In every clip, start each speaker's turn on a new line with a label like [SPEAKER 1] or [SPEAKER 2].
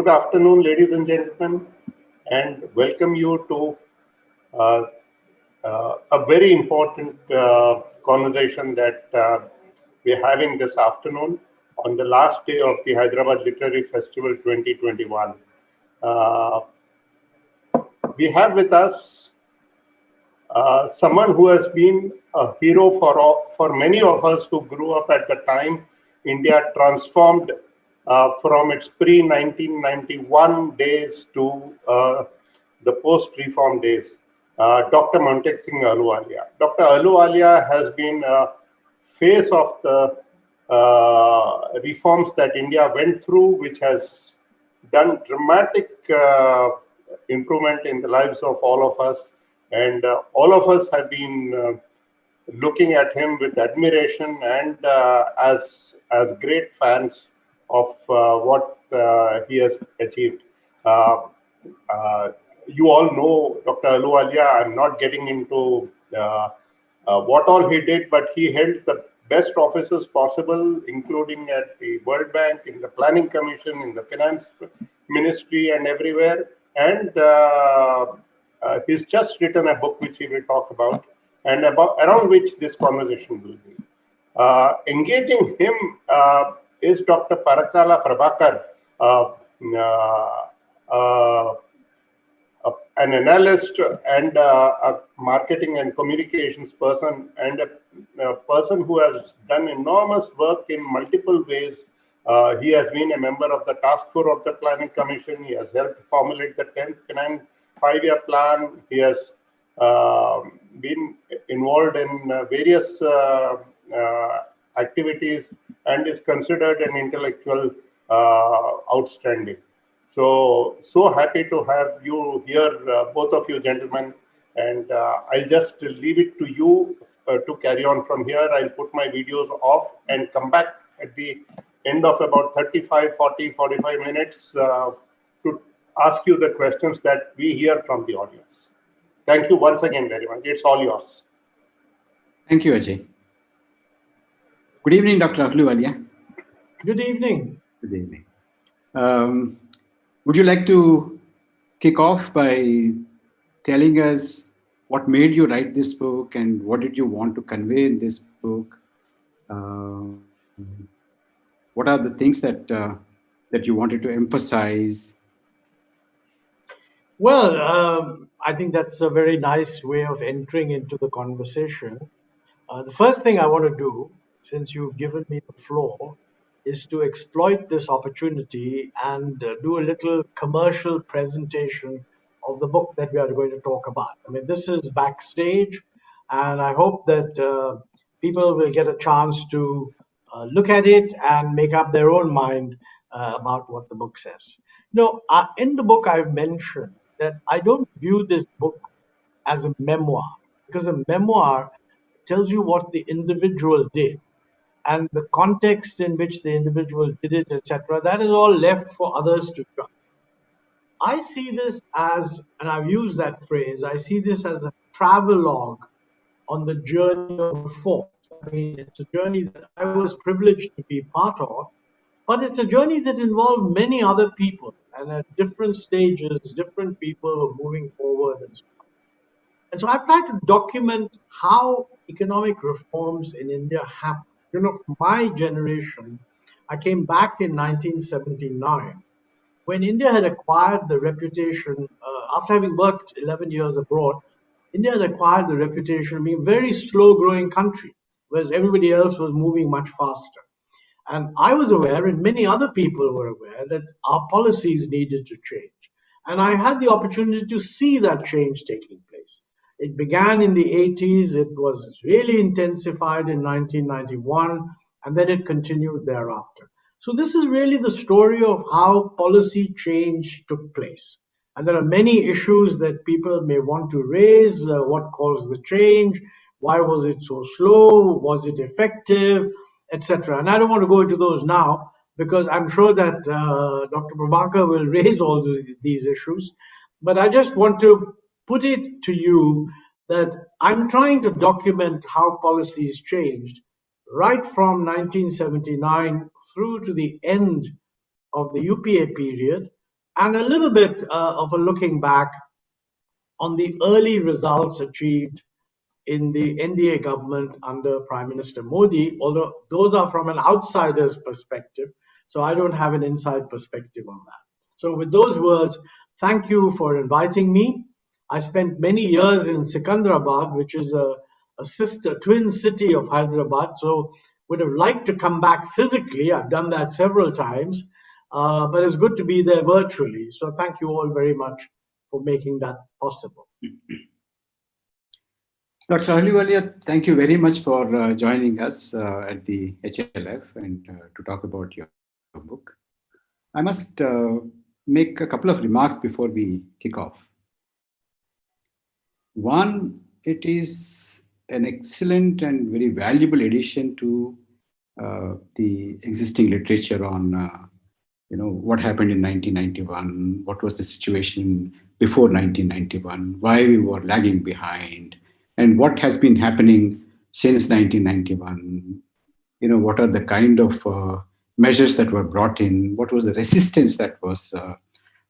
[SPEAKER 1] Good afternoon, ladies and gentlemen, and welcome you to a very important conversation that we're having this afternoon on the last day of the Hyderabad Literary Festival 2021. We have with us someone who has been a hero for many of us who grew up at the time India transformed from its pre-1991 days to the post-reform days. Dr. Montek Singh Ahluwalia. Dr. Ahluwalia has been a face of the reforms that India went through, which has done dramatic improvement in the lives of all of us. And all of us have been looking at him with admiration and as great fans of what he has achieved. You all know Dr. Ahluwalia. I'm not getting into what all he did, but he held the best offices possible, including at the World Bank, in the Planning Commission, in the Finance Ministry, and everywhere. And he's just written a book which he will talk about, and around which this conversation will be. Engaging him is Dr. Parakala Prabhakar, an analyst and a marketing and communications person, and a person who has done enormous work in multiple ways. He has been a member of the task force of the Planning Commission. He has helped formulate the 10th Finance 5-year plan. He has been involved in various activities and is considered an intellectual outstanding. So happy to have you here, both of you gentlemen. And I'll just leave it to you to carry on from here. I'll put my videos off and come back at the end of about 35, 40, 45 minutes to ask you the questions that we hear from the audience. Thank you once again very much. It's all yours.
[SPEAKER 2] Thank you, Ajay. Good evening, Dr. Ahluwalia.
[SPEAKER 3] Good evening.
[SPEAKER 2] Good evening. Would you like to kick off by telling us what made you write this book and what did you want to convey in this book? What are the things that that you wanted to emphasize?
[SPEAKER 3] Well, I think that's a very nice way of entering into the conversation. The first thing I want to do, since you've given me the floor, is to exploit this opportunity and do a little commercial presentation of the book that we are going to talk about. I mean, this is Backstage, and I hope that people will get a chance to look at it and make up their own mind about what the book says. In the book, I've mentioned that I don't view this book as a memoir, because a memoir tells you what the individual did and the context in which the individual did it, etc. That is all left for others to judge. I see this as, and I've used that phrase, I see this as a travelogue on the journey of thought. I mean, it's a journey that I was privileged to be part of, but it's a journey that involved many other people, and at different stages, different people were moving forward and so on. And so I've tried to document how economic reforms in India happened. For my generation, I came back in 1979 when India had acquired the reputation, after having worked 11 years abroad, India had acquired the reputation of being a very slow-growing country, whereas everybody else was moving much faster. And I was aware, and many other people were aware, that our policies needed to change. And I had the opportunity to see that change taking place. It began in the 80s, it was really intensified in 1991, and then it continued thereafter. So this is really the story of how policy change took place. And there are many issues that people may want to raise. What caused the change? Why was it so slow? Was it effective? Etc. And I don't want to go into those now, because I'm sure that Dr. Prabhakar will raise all these issues. But I just want to put it to you that I'm trying to document how policies changed right from 1979 through to the end of the UPA period, and a little bit of a looking back on the early results achieved in the NDA government under Prime Minister Modi, although those are from an outsider's perspective, so I don't have an inside perspective on that. So, with those words, thank you for inviting me. I spent many years in Secunderabad, which is a sister twin city of Hyderabad, so would have liked to come back physically. I've done that several times, but it's good to be there virtually. So, thank you all very much for making that possible.
[SPEAKER 2] Dr. Ahluwalia, thank you very much for joining us at the HLF and to talk about your book. I must make a couple of remarks before we kick off. One, it is an excellent and very valuable addition to the existing literature on what happened in 1991, what was the situation before 1991, why we were lagging behind, and what has been happening since 1991. What are the kind of measures that were brought in, what was the resistance that was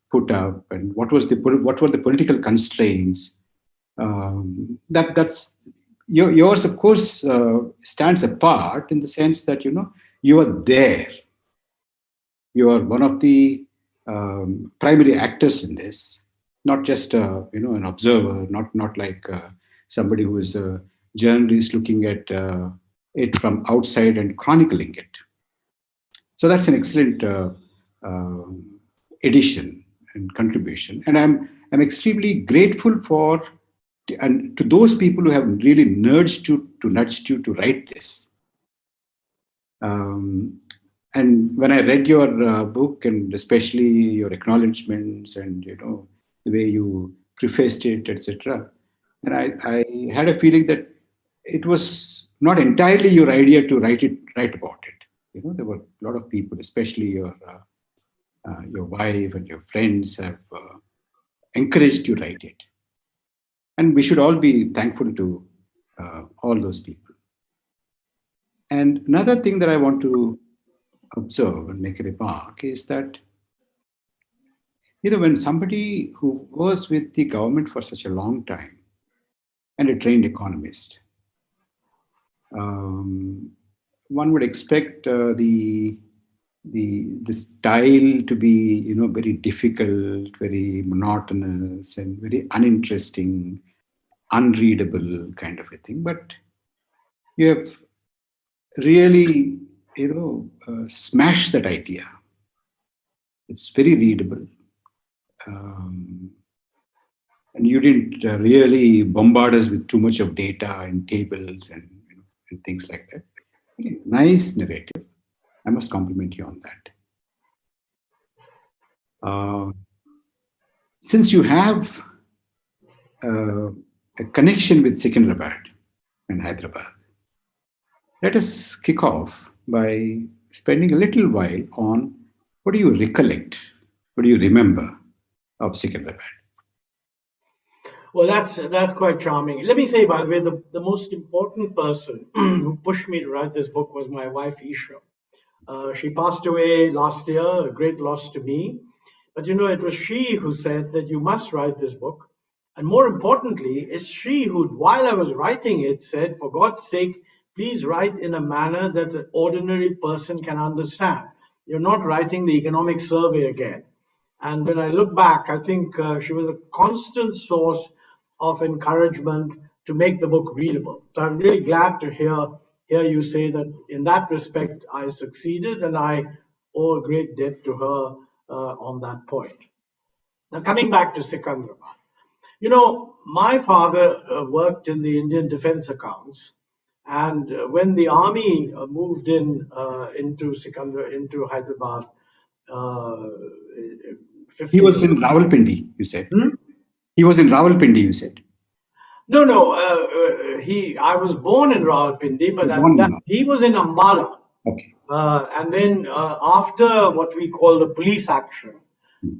[SPEAKER 2] put up, and what were the political constraints. That's yours, of course, stands apart in the sense that you are there. You are one of the primary actors in this, not just an observer, not like somebody who is a journalist looking at it from outside and chronicling it. So that's an excellent addition and contribution, and I'm extremely grateful to those people who have really nudged you to write this. And when I read your book, and especially your acknowledgements and the way you prefaced it, etc., and I had a feeling that it was not entirely your idea to write about it. There were a lot of people, especially your wife and your friends, have encouraged you to write it, and we should all be thankful to all those people. And another thing that I want to observe and make a remark is that when somebody who was with the government for such a long time and a trained economist, one would expect the style to be very difficult, very monotonous, and very uninteresting, unreadable kind of a thing. But you have really smash that idea. It's very readable, and you didn't really bombard us with too much of data and tables and things like that. Again, nice narrative. I must compliment you on that. Since you have a connection with Secunderabad and Hyderabad, let us kick off by spending a little while on what do you recollect, what do you remember of Secunderabad?
[SPEAKER 3] Well, that's quite charming. Let me say, by the way, the most important person who pushed me to write this book was my wife, Isha. She passed away last year, a great loss to me. But it was she who said that you must write this book. And more importantly, it's she who, while I was writing it, said, for God's sake, please write in a manner that an ordinary person can understand. You're not writing the economic survey again. And when I look back, I think she was a constant source of encouragement to make the book readable. So I'm really glad to hear you say that in that respect I succeeded, and I owe a great debt to her on that point. Now, coming back to Secunderabad, my father worked in the Indian Defence Accounts, and when the army moved into Hyderabad,
[SPEAKER 2] he was in Rawalpindi, you said. He was in Rawalpindi, you said.
[SPEAKER 3] No. I was born in Rawalpindi, but he was in Ambala.
[SPEAKER 2] Okay.
[SPEAKER 3] And then after what we call the police action,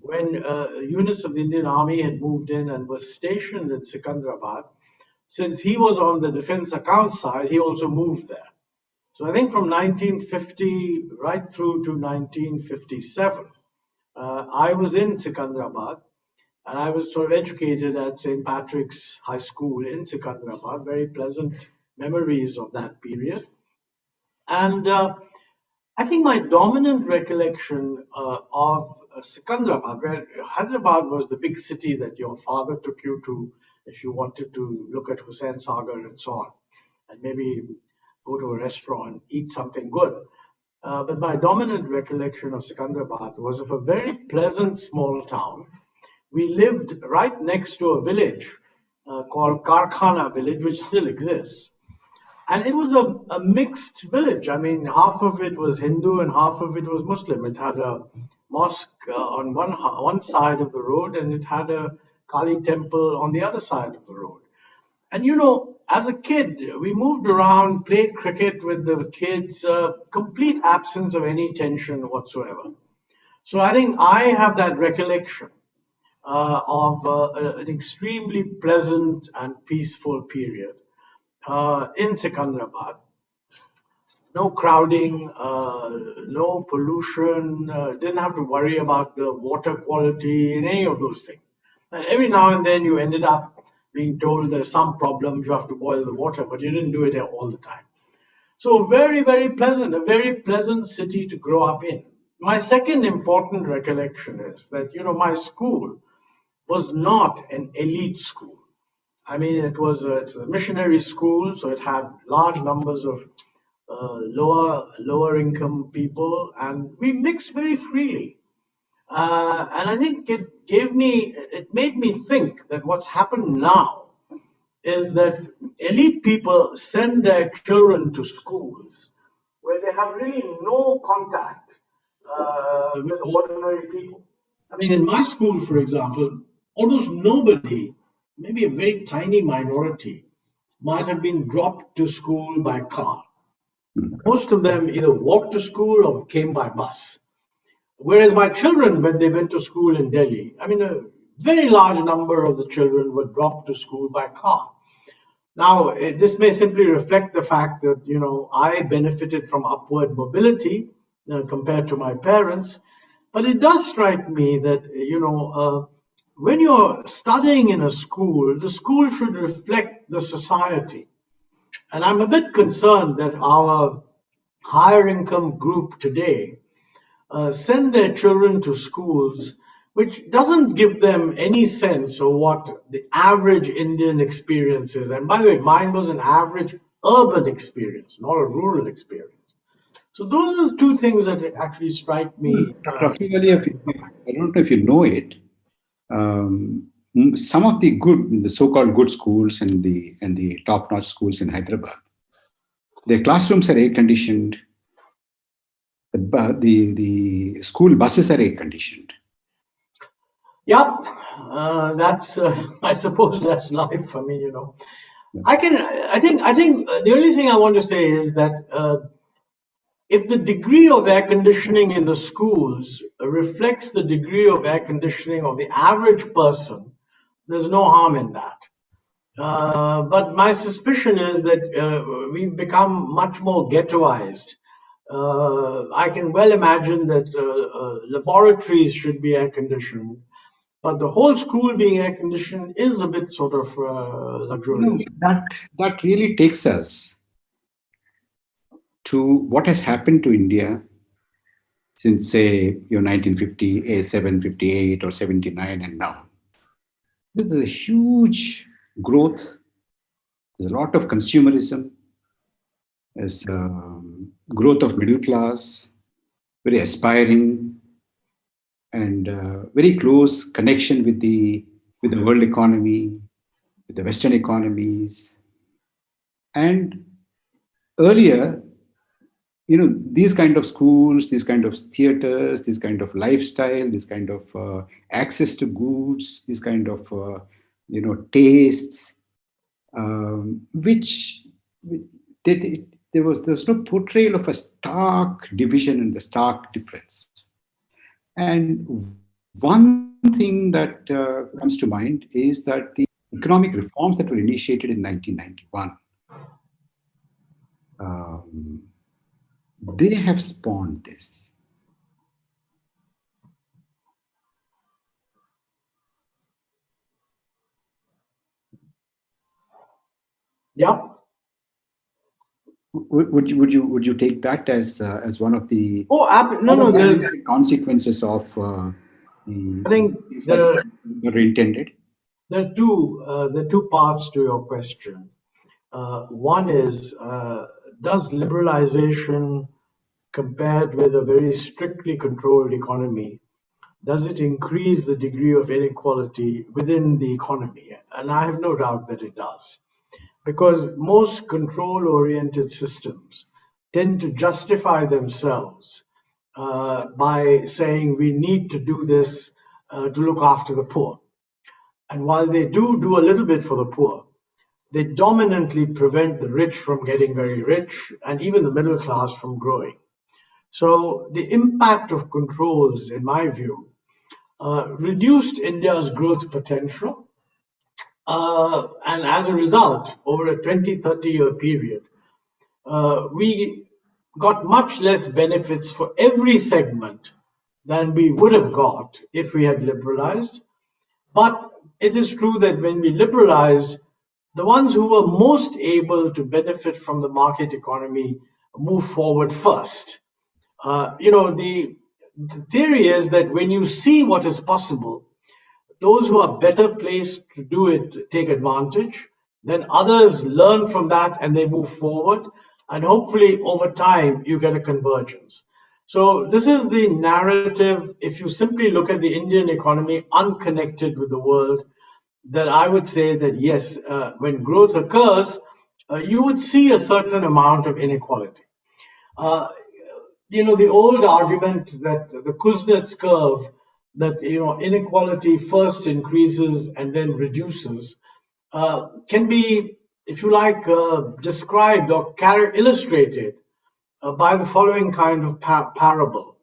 [SPEAKER 3] when units of the Indian Army had moved in and were stationed in Secunderabad, since he was on the defense account side, he also moved there. So I think from 1950 right through to 1957, I was in Secunderabad, and I was sort of educated at St. Patrick's High School in Secunderabad. Very pleasant memories of that period. And I think my dominant recollection of Secunderabad, where Hyderabad was the big city that your father took you to if you wanted to look at Hussain Sagar and so on, and maybe go to a restaurant, eat something good. But my dominant recollection of Secunderabad was of a very pleasant small town. We lived right next to a village called Karkhana village, which still exists. And it was a mixed village. I mean, half of it was Hindu and half of it was Muslim. It had a mosque on one side of the road, and it had a Kali temple on the other side of the road. And you know, as a kid, we moved around, played cricket with the kids, complete absence of any tension whatsoever. So I think I have that recollection of an extremely pleasant and peaceful period in Secunderabad. No crowding, no pollution, didn't have to worry about the water quality and any of those things. And every now and then you ended up being told there's some problem, you have to boil the water, but you didn't do it all the time. So very, very pleasant, a very pleasant city to grow up in. My second important recollection is that, you know, my school was not an elite school. I mean, it was a missionary school, so it had large numbers of lower income people, and we mixed very freely. And I think it made me think that what's happened now is that elite people send their children to schools where they have really no contact with ordinary people. I mean, in my school, for example, almost nobody, maybe a very tiny minority, might have been dropped to school by car. Most of them either walked to school or came by bus. Whereas my children, when they went to school in Delhi, I mean, a very large number of the children were dropped to school by car. Now, this may simply reflect the fact that, you know, I benefited from upward mobility compared to my parents. But it does strike me that, you know, when you're studying in a school, the school should reflect the society. And I'm a bit concerned that our higher income group today send their children to schools which doesn't give them any sense of what the average Indian experience is. And by the way, mine was an average urban experience, not a rural experience. So those are the two things that actually strike me.
[SPEAKER 2] Dr. Ahluwalia, I don't know if you know it. Some of the so-called good schools and the top-notch schools in Hyderabad, their classrooms are air-conditioned. The school buses are air-conditioned.
[SPEAKER 3] Yep, that's I suppose that's life. I mean, you know, I think the only thing I want to say is that if the degree of air conditioning in the schools reflects the degree of air conditioning of the average person, there's no harm in that. But my suspicion is that we've become much more ghettoized. I can well imagine that laboratories should be air conditioned, but the whole school being air conditioned is a bit sort of luxurious.
[SPEAKER 2] That really takes us to what has happened to India since, say, 1957, 58, or 79, and now. There's a huge growth. There's a lot of consumerism. There's growth of middle class, very aspiring, and very close connection with the world economy, with the Western economies. And earlier, you know, these kind of schools, these kind of theaters, this kind of lifestyle, this kind of access to goods, this kind of tastes, which there was no portrayal of a stark division and the stark difference. And one thing that comes to mind is that the economic reforms that were initiated in 1991, they have spawned this.
[SPEAKER 3] Yeah.
[SPEAKER 2] Would you take that as one of the
[SPEAKER 3] Oh, no.
[SPEAKER 2] unintended consequences of
[SPEAKER 3] I
[SPEAKER 2] the
[SPEAKER 3] think
[SPEAKER 2] things that
[SPEAKER 3] there
[SPEAKER 2] were intended?
[SPEAKER 3] are two parts to your question. One is, does liberalization compared with a very strictly controlled economy, does it increase the degree of inequality within the economy? And I have no doubt that it does. Because most control oriented systems tend to justify themselves by saying we need to do this to look after the poor. And while they do a little bit for the poor, they dominantly prevent the rich from getting very rich and even the middle class from growing. So the impact of controls, in my view, reduced India's growth potential. And as a result, over a 20, 30-year period, we got much less benefits for every segment than we would have got if we had liberalized. But it is true that when we liberalized, the ones who were most able to benefit from the market economy move forward first. The theory is that when you see what is possible, those who are better placed to do it take advantage, then others learn from that and they move forward, and hopefully over time you get a convergence. So this is the narrative, if you simply look at the Indian economy unconnected with the world, that I would say that yes, when growth occurs, you would see a certain amount of inequality. Uh, the old argument that the Kuznets curve, that inequality first increases and then reduces, can be, if you like, described or illustrated by the following kind of parable: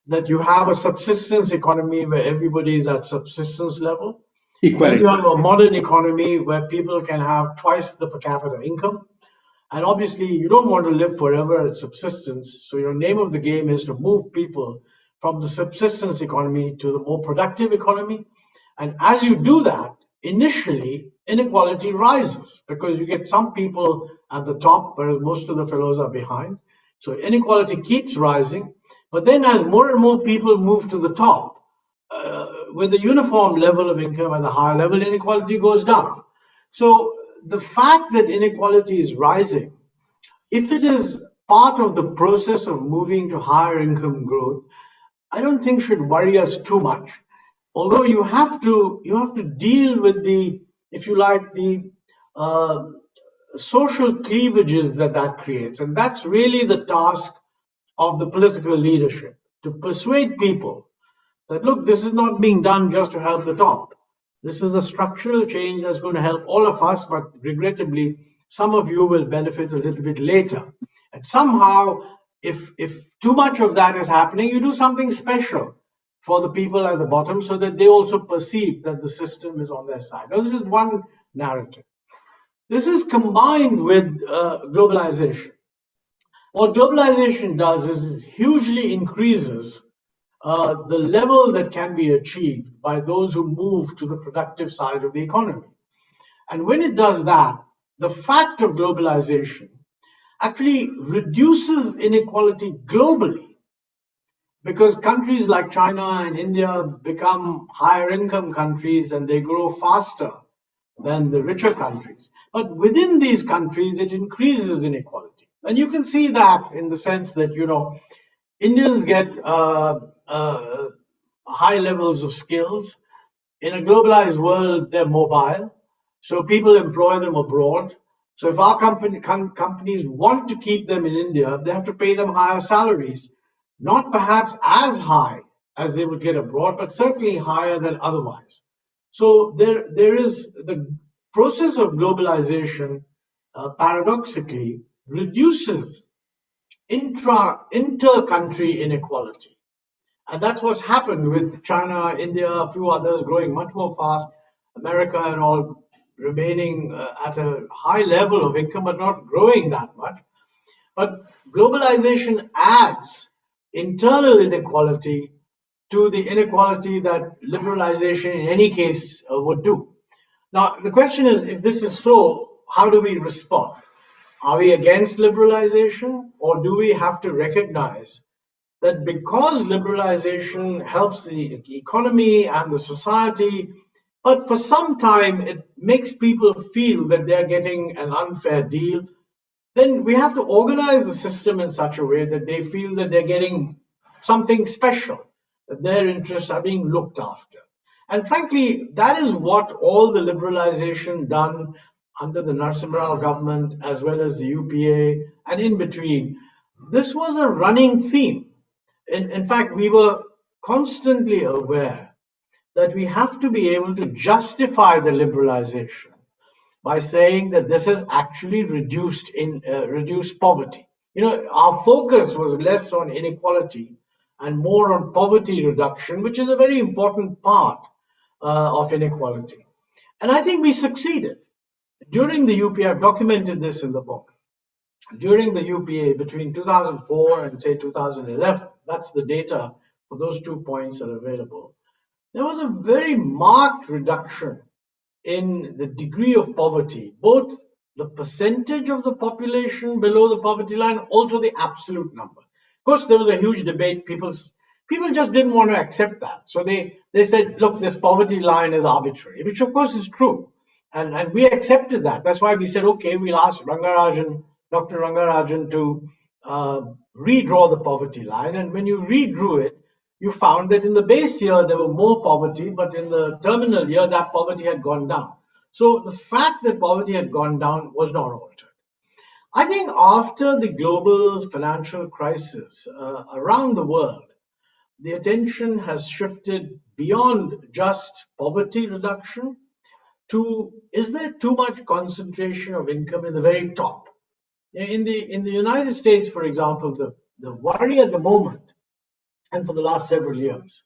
[SPEAKER 3] that you have a subsistence economy where everybody is at subsistence level. Then you
[SPEAKER 2] Equality.
[SPEAKER 3] have a modern economy where people can have twice the per capita income. And obviously, you don't want to live forever at subsistence. So your name of the game is to move people from the subsistence economy to the more productive economy. And as you do that, initially inequality rises because you get some people at the top, whereas most of the fellows are behind. So inequality keeps rising. But then as more and more people move to the top, with a uniform level of income and a higher level, inequality goes down. So the fact that inequality is rising, if it is part of the process of moving to higher income growth, I don't think should worry us too much. Although you have to deal with the, if you like, the social cleavages that creates, and that's really the task of the political leadership, to persuade people that look, this is not being done just to help the top. This is a structural change that's going to help all of us, but regrettably, some of you will benefit a little bit later. And somehow, if too much of that is happening, you do something special for the people at the bottom so that they also perceive that the system is on their side. Now, this is one narrative. This is combined with globalization. What globalization does is it hugely increases the level that can be achieved by those who move to the productive side of the economy. And when it does that, the fact of globalization actually reduces inequality globally, because countries like China and India become higher income countries and they grow faster than the richer countries. But within these countries, it increases inequality. And you can see that in the sense that, Indians get high levels of skills. In a globalized world, they're mobile, so people employ them abroad. So if our companies want to keep them in India, they have to pay them higher salaries, not perhaps as high as they would get abroad, but certainly higher than otherwise. So there is the process of globalization, paradoxically, reduces inter-country inequality. And that's what's happened with China, India, a few others growing much more fast, America and all remaining at a high level of income, but not growing that much. But globalization adds internal inequality to the inequality that liberalization in any case would do. Now, the question is, if this is so, how do we respond? Are we against liberalization, or do we have to recognize that because liberalization helps the economy and the society, but for some time it makes people feel that they're getting an unfair deal, then we have to organize the system in such a way that they feel that they're getting something special, that their interests are being looked after. And frankly, that is what all the liberalization done under the Narasimha Rao government, as well as the UPA and in between, this was a running theme. In fact, we were constantly aware that we have to be able to justify the liberalization by saying that this has actually reduced poverty. You know, our focus was less on inequality and more on poverty reduction, which is a very important part of inequality. And I think we succeeded. During the UPA, I've documented this in the book. During the UPA, between 2004 and say 2011, that's the data for those 2 points that are available, there was a very marked reduction in the degree of poverty, both the percentage of the population below the poverty line, also the absolute number. Of course, there was a huge debate. People just didn't want to accept that. So they said, look, this poverty line is arbitrary, which of course is true. And we accepted that. That's why we said, okay, we'll ask Dr. Rangarajan to redraw the poverty line. And when you redrew it, you found that in the base year there were more poverty, but in the terminal year that poverty had gone down. So the fact that poverty had gone down was not altered. I think after the global financial crisis around the world, the attention has shifted beyond just poverty reduction to, is there too much concentration of income in the very top? In the United States, for example, the worry at the moment, and for the last several years,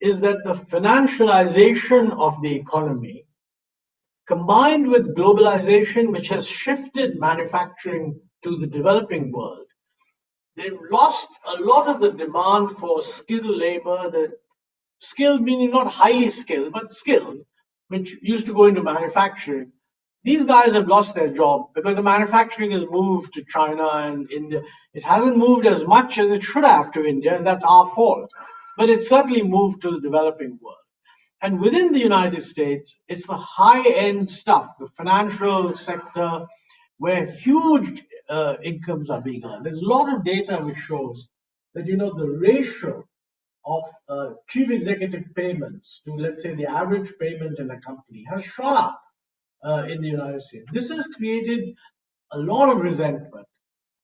[SPEAKER 3] is that the financialization of the economy, combined with globalization, which has shifted manufacturing to the developing world, they've lost a lot of the demand for skilled labor, the skilled meaning not highly skilled, but skilled, which used to go into manufacturing. These guys have lost their job because the manufacturing has moved to China and India. It hasn't moved as much as it should have to India, and that's our fault. But it's certainly moved to the developing world. And within the United States, it's the high-end stuff, the financial sector, where huge incomes are being earned. There's a lot of data which shows that, you know, the ratio of chief executive payments to, let's say, the average payment in a company has shot up in the United States. This has created a lot of resentment.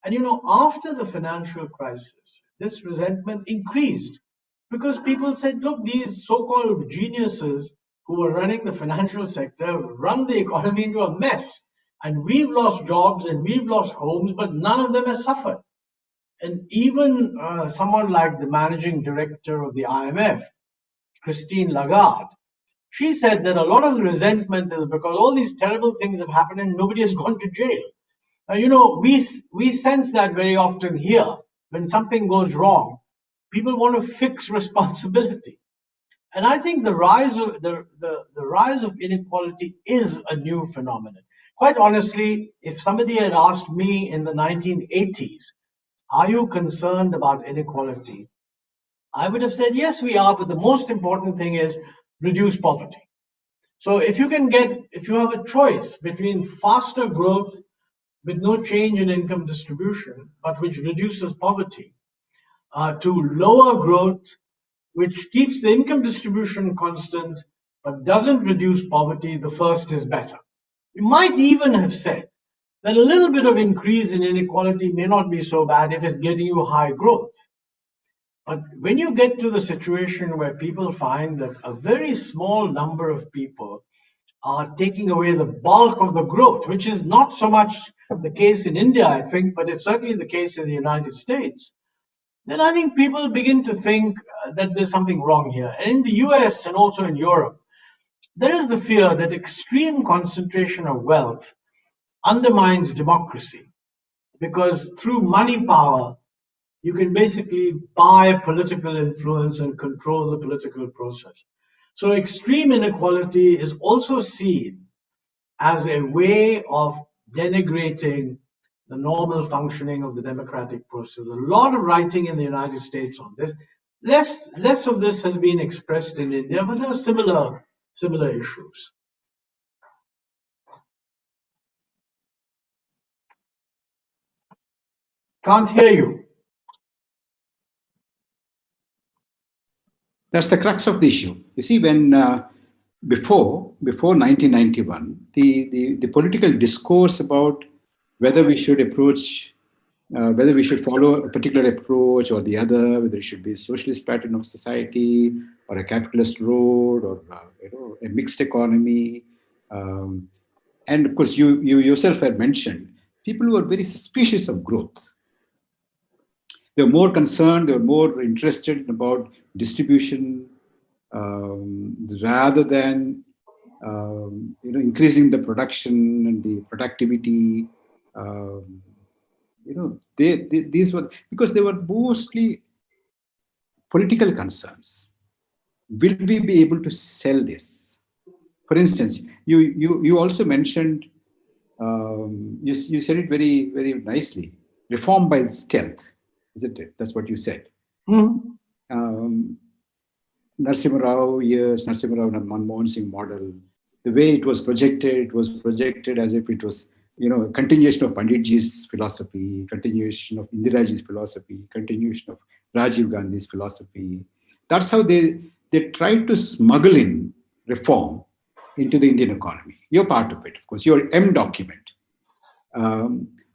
[SPEAKER 3] And, you know, after the financial crisis, this resentment increased because people said, look, these so-called geniuses who are running the financial sector run the economy into a mess. And we've lost jobs and we've lost homes, but none of them has suffered. And even someone like the managing director of the IMF, Christine Lagarde, she said that a lot of the resentment is because all these terrible things have happened and nobody has gone to jail. You know, we sense that very often here. When something goes wrong, people want to fix responsibility. And I think the rise of the rise of inequality is a new phenomenon. Quite honestly, if somebody had asked me in the 1980s, are you concerned about inequality? I would have said, yes, we are, but the most important thing is reduce poverty. So if you have a choice between faster growth with no change in income distribution, but which reduces poverty, to lower growth, which keeps the income distribution constant, but doesn't reduce poverty, the first is better. You might even have said that a little bit of increase in inequality may not be so bad if it's getting you high growth. But when you get to the situation where people find that a very small number of people are taking away the bulk of the growth, which is not so much the case in India, I think, but it's certainly the case in the United States, then I think people begin to think that there's something wrong here. And in the US and also in Europe, there is the fear that extreme concentration of wealth undermines democracy, because through money power, you can basically buy political influence and control the political process. So extreme inequality is also seen as a way of denigrating the normal functioning of the democratic process. A lot of writing in the United States on this. Less of this has been expressed in India, but there are similar issues. Can't hear you.
[SPEAKER 2] That's the crux of the issue. You see, when before 1991, the political discourse about whether we should approach, whether we should follow a particular approach or the other, whether it should be a socialist pattern of society or a capitalist road or a mixed economy, and of course you yourself had mentioned people were very suspicious of growth. They were more concerned, they were more interested about distribution rather than increasing the production and the productivity. These were because they were mostly political concerns. Will we be able to sell this? For instance, you also mentioned, you said it very, very nicely, reform by stealth, isn't it? That's what you said.
[SPEAKER 3] Mm-hmm.
[SPEAKER 2] Narasimha Rao and Manmohan Singh model, the way it was projected as if it was, a continuation of Panditji's philosophy, continuation of Indiraji's philosophy, continuation of Rajiv Gandhi's philosophy. That's how they tried to smuggle in reform into the Indian economy. You're part of it, of course, your M document.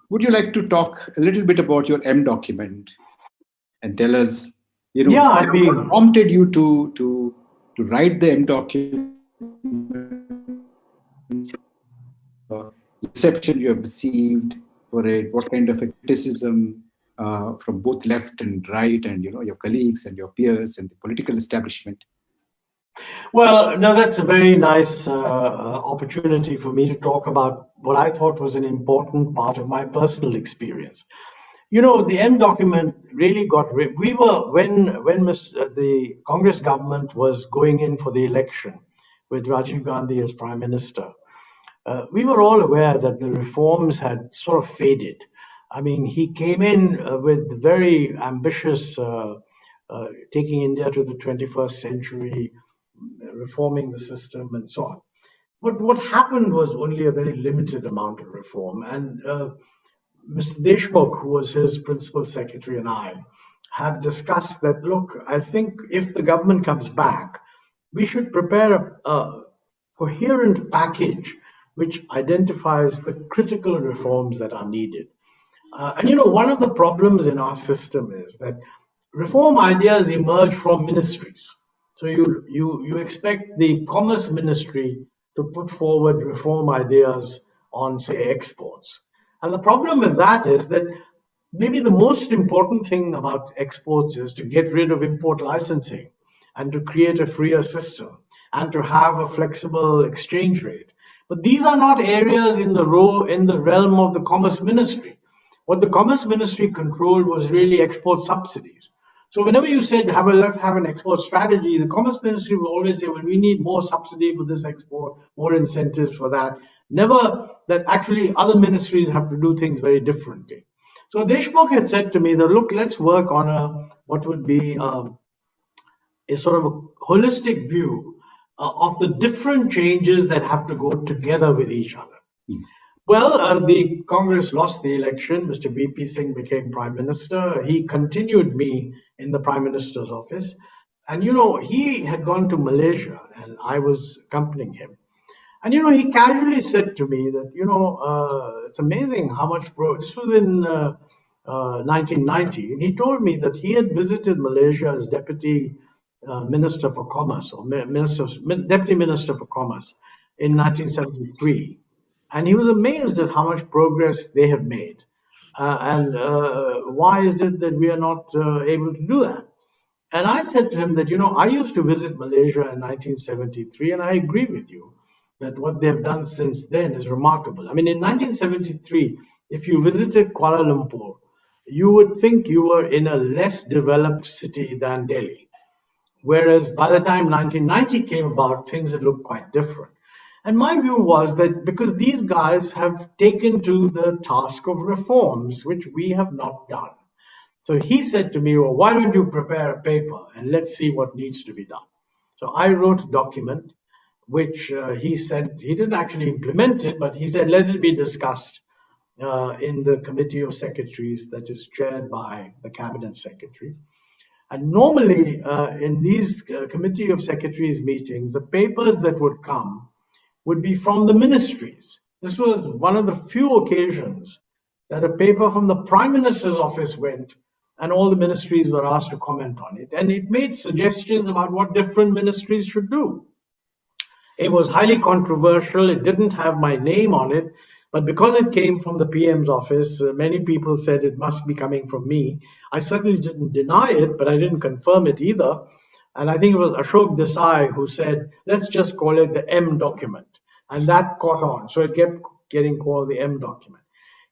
[SPEAKER 2] Would you like to talk a little bit about your M document and tell us, what prompted you to write the M document, reception you have received for it, what kind of a criticism from both left and right, and your colleagues and your peers and the political establishment?
[SPEAKER 3] Well, no, that's a very nice opportunity for me to talk about what I thought was an important part of my personal experience. The M document really got we were when the Congress government was going in for the election with Rajiv Gandhi as Prime Minister. We were all aware that the reforms had sort of faded. I mean, he came in with very ambitious, taking India to the 21st century, reforming the system and so on. But what happened was only a very limited amount of reform. And Mr. Deshmukh, who was his principal secretary, and I had discussed that, look, I think if the government comes back, we should prepare a coherent package which identifies the critical reforms that are needed. And one of the problems in our system is that reform ideas emerge from ministries. So you expect the Commerce Ministry to put forward reform ideas on, say, exports. And the problem with that is that maybe the most important thing about exports is to get rid of import licensing and to create a freer system and to have a flexible exchange rate. But these are not areas in the realm of the Commerce Ministry. What the Commerce Ministry controlled was really export subsidies. So whenever you said let's have an export strategy, the Commerce Ministry will always say, well, we need more subsidy for this export, more incentives for that. Never that actually other ministries have to do things very differently. So Deshmukh had said to me that, look, let's work on what would be a sort of a holistic view of the different changes that have to go together with each other. Well, the Congress lost the election. Mr. VP Singh became Prime Minister. He continued me in the Prime Minister's office. And, he had gone to Malaysia and I was accompanying him. And, he casually said to me that, it's amazing how much this was in 1990. And he told me that he had visited Malaysia as Deputy Minister for Commerce or Deputy Minister for Commerce in 1973. And he was amazed at how much progress they have made. And why is it that we are not able to do that? And I said to him that, I used to visit Malaysia in 1973, and I agree with you that what they've done since then is remarkable. I mean, in 1973, if you visited Kuala Lumpur, you would think you were in a less developed city than Delhi. Whereas by the time 1990 came about, things had looked quite different. And my view was that because these guys have taken to the task of reforms, which we have not done. So he said to me, well, why don't you prepare a paper and let's see what needs to be done. So I wrote a document, which he said he didn't actually implement it, but he said, let it be discussed in the Committee of Secretaries that is chaired by the Cabinet Secretary. And normally in these Committee of Secretaries meetings, the papers that would come would be from the ministries. This was one of the few occasions that a paper from the Prime Minister's office went and all the ministries were asked to comment on it. And it made suggestions about what different ministries should do. It was highly controversial. It didn't have my name on it. But because it came from the PM's office, many people said it must be coming from me. I certainly didn't deny it, but I didn't confirm it either. And I think it was Ashok Desai who said, let's just call it the M document. And that caught on. So it kept getting called the M document.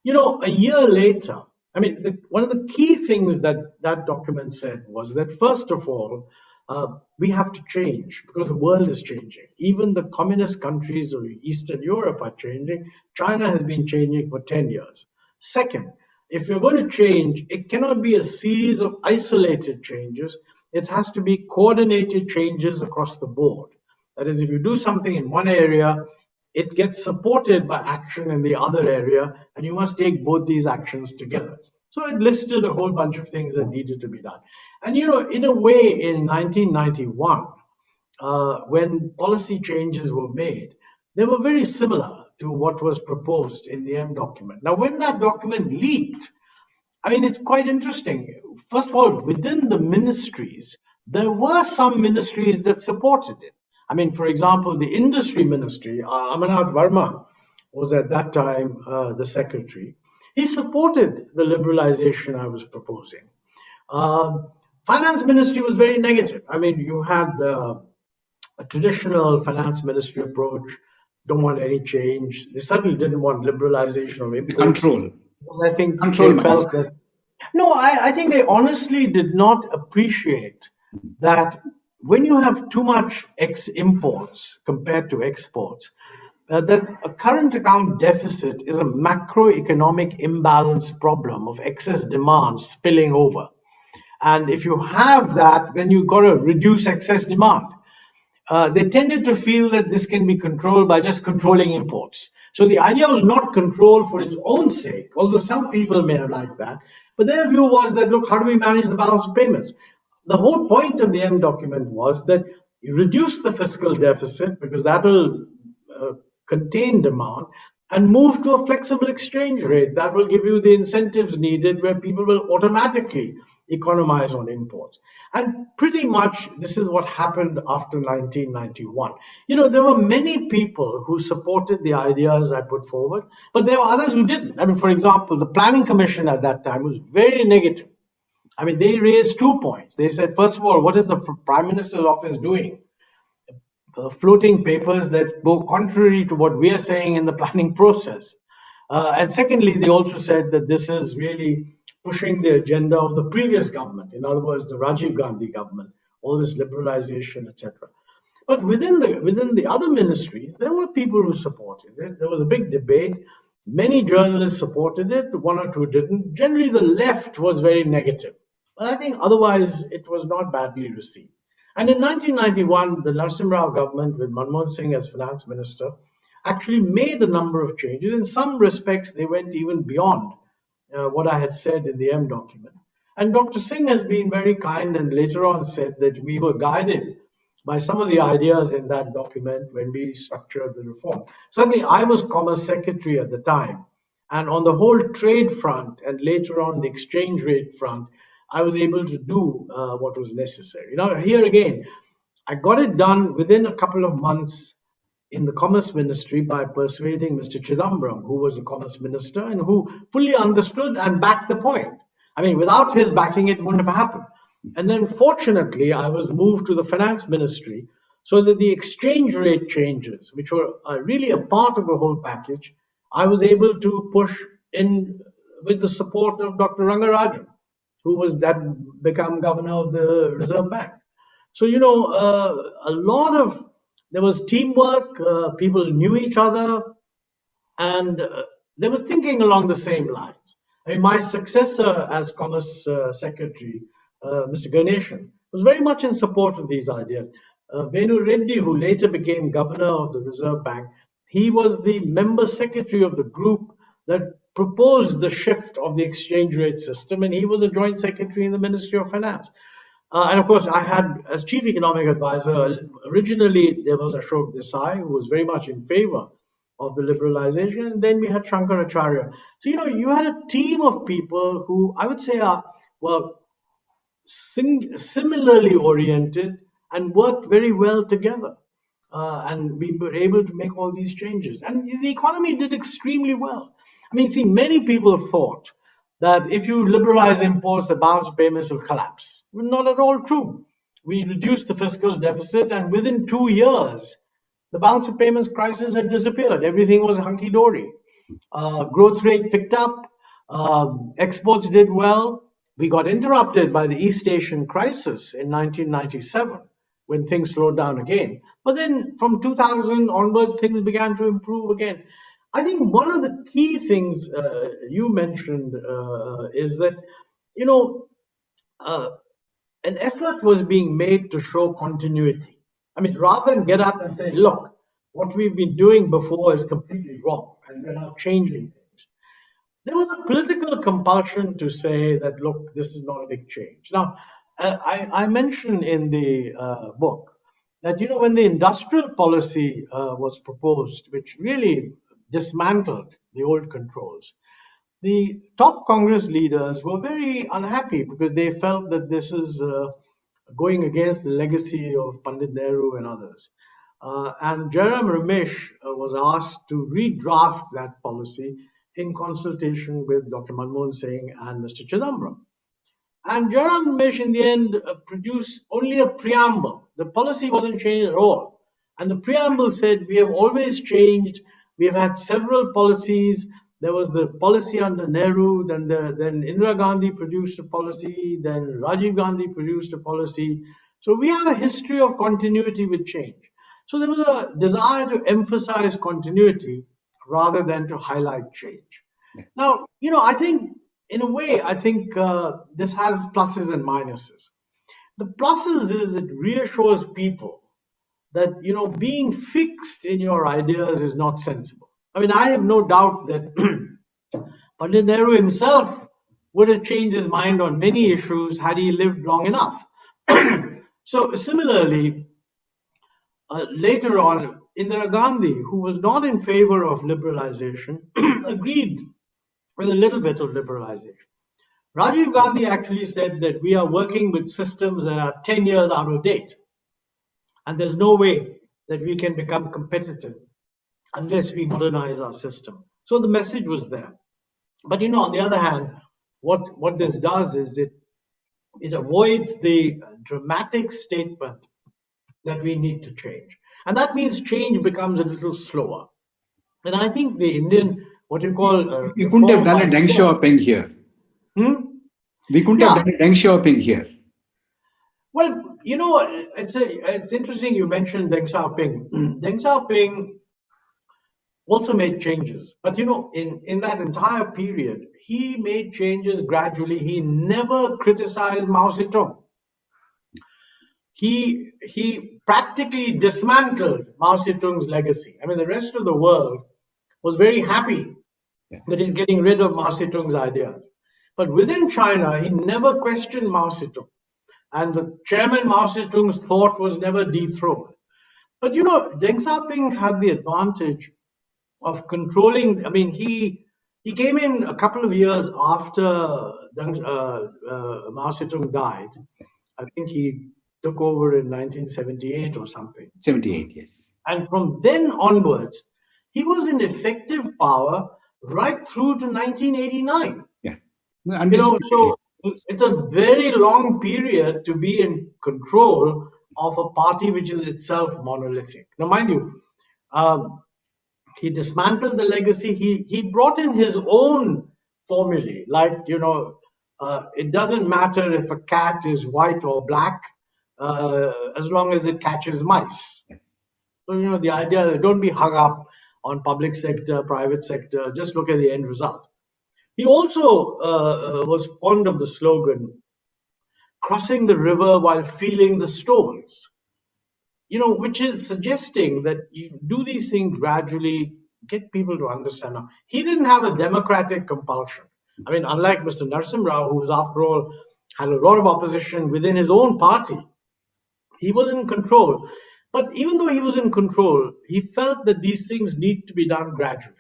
[SPEAKER 3] You know, a year later, I mean, one of the key things that that document said was that, first of all, we have to change because the world is changing. Even the communist countries of Eastern Europe are changing. China has been changing for 10 years. Second, if you're going to change, it cannot be a series of isolated changes. It has to be coordinated changes across the board. That is, if you do something in one area, it gets supported by action in the other area, and you must take both these actions together. So it listed a whole bunch of things that needed to be done. And, you know, in a way, in 1991, when policy changes were made, they were very similar to what was proposed in the M document. Now, when that document leaked, I mean, it's quite interesting. First of all, within the ministries, there were some ministries that supported it. I mean, for example, the industry ministry, Amarnath Verma was at that time the secretary. He supported the liberalization I was proposing. Finance ministry was very negative. I mean, you had a traditional finance ministry approach, don't want any change. They certainly didn't want liberalization of imports.
[SPEAKER 2] Control.
[SPEAKER 3] I think they felt that. No, I think they honestly did not appreciate that when you have too much imports compared to exports, that a current account deficit is a macroeconomic imbalance problem of excess demand spilling over. And if you have that, then you've got to reduce excess demand. They tended to feel that this can be controlled by just controlling imports. So the idea was not control for its own sake, although some people may have liked that. But their view was that, look, how do we manage the balance of payments? The whole point of the M document was that you reduce the fiscal deficit because that will contain demand, and move to a flexible exchange rate that will give you the incentives needed where people will automatically economize on imports. And pretty much this is what happened after 1991. You know, there were many people who supported the ideas I put forward, but there were others who didn't. I mean, for example, the Planning Commission at that time was very negative. I mean, they raised 2 points. They said, first of all, what is the Prime Minister's office doing? Floating papers that go contrary to what we are saying in the planning process. And secondly, they also said that this is really pushing the agenda of the previous government. In other words, the Rajiv Gandhi government, all this liberalization, etc. But within the other ministries, there were people who supported it. There was a big debate. Many journalists supported it, one or two didn't. Generally, the left was very negative. But I think otherwise, it was not badly received. And in 1991, the Narasimha Rao government, with Manmohan Singh as finance minister, actually made a number of changes. In some respects, they went even beyond what I had said in the M document. And Dr. Singh has been very kind and later on said that we were guided by some of the ideas in that document when we structured the reform. Certainly, I was Commerce Secretary at the time. And on the whole trade front and later on the exchange rate front, I was able to do what was necessary. Now, here again, I got it done within a couple of months in the Commerce Ministry by persuading Mr. Chidambaram, who was the Commerce Minister and who fully understood and backed the point. I mean, without his backing, it wouldn't have happened. And then fortunately, I was moved to the Finance Ministry so that the exchange rate changes, which were really a part of the whole package, I was able to push in with the support of Dr. Rangarajan, who was that become governor of the Reserve Bank. So, you know, a lot of There was teamwork, people knew each other, and they were thinking along the same lines. I mean, my successor as Commerce Secretary, Mr. Ganeshan, was very much in support of these ideas. Venu Reddy, who later became governor of the Reserve Bank, he was the member secretary of the group that proposed the shift of the exchange rate system, and he was a joint secretary in the Ministry of Finance. And of course, I had, as chief economic advisor, originally there was Ashok Desai, who was very much in favor of the liberalization, and then we had Shankaracharya. So, you had a team of people who I would say are, well, similarly oriented and worked very well together. And we were able to make all these changes. And the economy did extremely well. I mean, see, many people thought that if you liberalize imports, the balance of payments will collapse. Well, not at all true. We reduced the fiscal deficit, and within 2 years, the balance of payments crisis had disappeared. Everything was hunky-dory. Growth rate picked up. Exports did well. We got interrupted by the East Asian crisis in 1997 when things slowed down again. But then from 2000 onwards, things began to improve again. I think one of the key things you mentioned is that, an effort was being made to show continuity. I mean, rather than get up and say, look, what we've been doing before is completely wrong and we're now changing things. There was a political compulsion to say that, look, this is not a big change. Now, I mentioned in the book that, when the industrial policy was proposed, which really dismantled the old controls, the top Congress leaders were very unhappy because they felt that this is going against the legacy of Pandit Nehru and others. And Jairam Ramesh was asked to redraft that policy in consultation with Dr. Manmohan Singh and Mr. Chidambaram. And Jairam Ramesh in the end produced only a preamble. The policy wasn't changed at all. And the preamble said, we have always changed. We have had several policies. There was the policy under Nehru, then Indira Gandhi produced a policy, then Rajiv Gandhi produced a policy. So we have a history of continuity with change. So there was a desire to emphasize continuity rather than to highlight change.
[SPEAKER 2] Yes.
[SPEAKER 3] Now, I think, in a way, this has pluses and minuses. The pluses is it reassures people that, being fixed in your ideas is not sensible. I mean, I have no doubt that Pandit Nehru himself would have changed his mind on many issues had he lived long enough. So similarly, later on, Indira Gandhi, who was not in favor of liberalization, agreed with a little bit of liberalization. Rajiv Gandhi actually said that we are working with systems that are 10 years out of date. And there's no way that we can become competitive unless we modernize our system. So the message was there. But on the other hand, what this does is it avoids the dramatic statement that we need to change. And that means change becomes a little slower. And I think the Indian, what you call...
[SPEAKER 2] you couldn't have done a Deng Xiaoping here. We couldn't have done a Deng Xiaoping here.
[SPEAKER 3] Well, it's interesting you mentioned Deng Xiaoping. Deng Xiaoping also made changes. But, in that entire period, he made changes gradually. He never criticized Mao Zedong. He practically dismantled Mao Zedong's legacy. I mean, the rest of the world was very happy that he's getting rid of Mao Zedong's ideas. But within China, he never questioned Mao Zedong. And the chairman Mao Zedong's thought was never dethroned. But, Deng Xiaoping had the advantage of controlling. I mean, he came in a couple of years after Mao Zedong died. I think he took over in 1978 or something.
[SPEAKER 2] 78, yes.
[SPEAKER 3] And from then onwards, he was in effective power right through to 1989.
[SPEAKER 2] Yeah.
[SPEAKER 3] So it's a very long period to be in control of a party which is itself monolithic. Now, mind you, he dismantled the legacy. He brought in his own formulae, like, it doesn't matter if a cat is white or black, as long as it catches mice.
[SPEAKER 2] Yes.
[SPEAKER 3] So, the idea, don't be hung up on public sector, private sector, just look at the end result. He also was fond of the slogan, crossing the river while feeling the stones, which is suggesting that you do these things gradually, get people to understand. Now, he didn't have a democratic compulsion. I mean, unlike Mr. Narasimha Rao, who was, after all, had a lot of opposition within his own party, he was in control. But even though he was in control, he felt that these things need to be done gradually.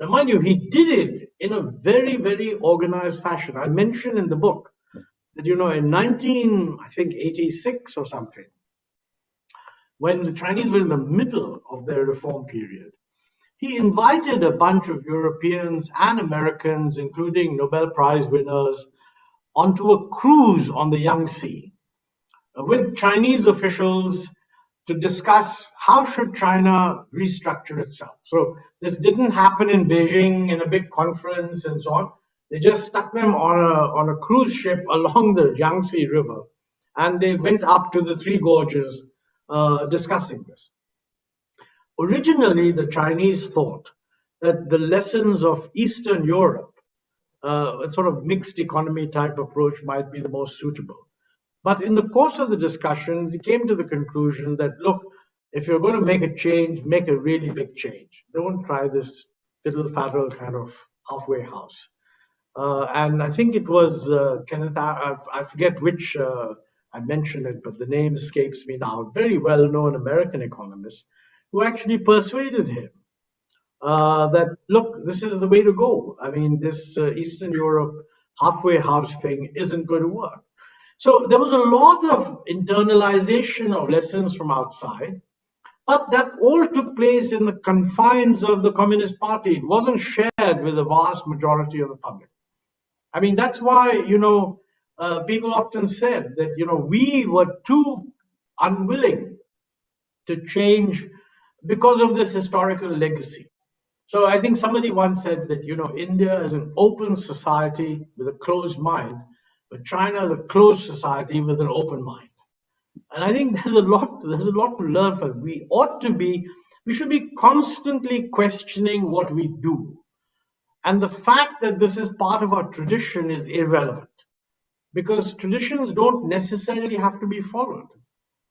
[SPEAKER 3] Now, mind you, he did it in a very, very organized fashion. I mentioned in the book that, in 1986 or something, when the Chinese were in the middle of their reform period, he invited a bunch of Europeans and Americans, including Nobel Prize winners, onto a cruise on the Yangtze with Chinese officials to discuss how should China restructure itself. So this didn't happen in Beijing in a big conference and so on. They just stuck them on a cruise ship along the Yangtze River, and they went up to the Three Gorges discussing this. Originally, the Chinese thought that the lessons of Eastern Europe, a sort of mixed economy type approach, might be the most suitable. But in the course of the discussions, he came to the conclusion that, look, if you're going to make a change, make a really big change. Don't try this fiddle-faddle kind of halfway house. And I think it was Kenneth, I forget which, I mentioned it, but the name escapes me now, very well-known American economist, who actually persuaded him that, look, this is the way to go. I mean, this Eastern Europe halfway house thing isn't going to work. So there was a lot of internalization of lessons from outside, but that all took place in the confines of the Communist Party. It wasn't shared with the vast majority of the public. I mean, that's why, people often said that, we were too unwilling to change because of this historical legacy. So I think somebody once said that, India is an open society with a closed mind, but China is a closed society with an open mind. And I think there's a lot to learn from it. We should be constantly questioning what we do. And the fact that this is part of our tradition is irrelevant, because traditions don't necessarily have to be followed.